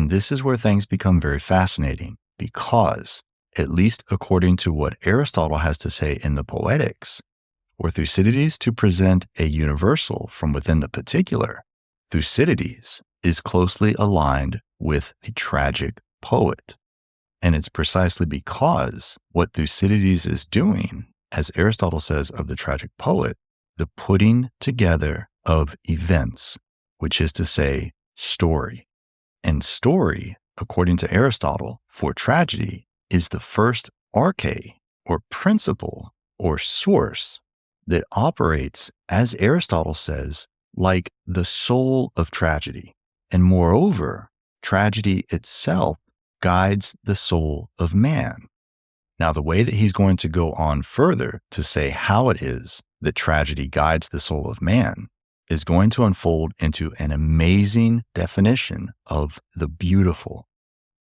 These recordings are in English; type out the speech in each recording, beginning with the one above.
And this is where things become very fascinating because, at least according to what Aristotle has to say in the Poetics, for Thucydides to present a universal from within the particular, Thucydides is closely aligned with the tragic poet. And it's precisely because what Thucydides is doing, as Aristotle says of the tragic poet, the putting together of events, which is to say, story. And story, according to Aristotle, for tragedy is the first arche, or principle, or source that operates, as Aristotle says, like the soul of tragedy. And moreover, tragedy itself guides the soul of man. Now, the way that he's going to go on further to say how it is that tragedy guides the soul of man is going to unfold into an amazing definition of the beautiful.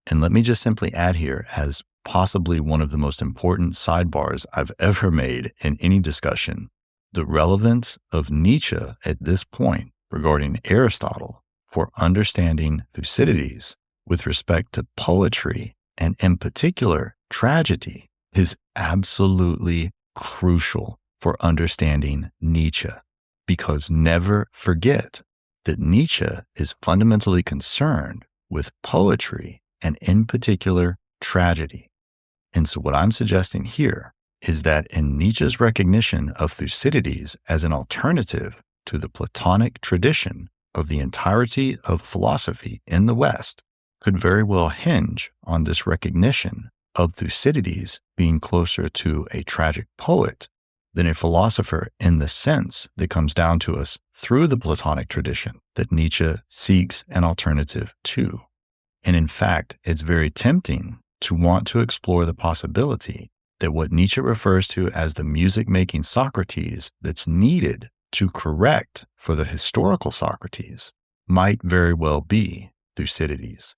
And let me just simply add here, as possibly one of the most important sidebars I've ever made in any discussion, the relevance of Nietzsche at this point regarding Aristotle for understanding Thucydides with respect to poetry and in particular tragedy is absolutely crucial for understanding Nietzsche. Because never forget that Nietzsche is fundamentally concerned with poetry and in particular tragedy. And so what I'm suggesting here is that in Nietzsche's recognition of Thucydides as an alternative to the Platonic tradition of the entirety of philosophy in the West could very well hinge on this recognition of Thucydides being closer to a tragic poet than a philosopher in the sense that comes down to us through the Platonic tradition that Nietzsche seeks an alternative to. And in fact, it's very tempting to want to explore the possibility that what Nietzsche refers to as the music-making Socrates that's needed to correct for the historical Socrates might very well be Thucydides.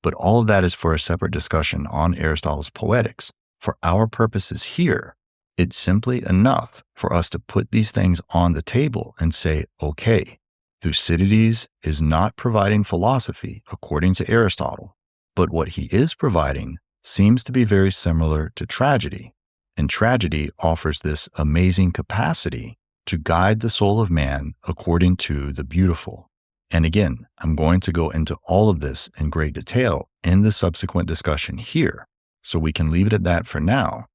But all of that is for a separate discussion on Aristotle's Poetics. For our purposes here, it's simply enough for us to put these things on the table and say, okay, Thucydides is not providing philosophy according to Aristotle, but what he is providing seems to be very similar to tragedy. And tragedy offers this amazing capacity to guide the soul of man according to the beautiful. And again, I'm going to go into all of this in great detail in the subsequent discussion here, so we can leave it at that for now.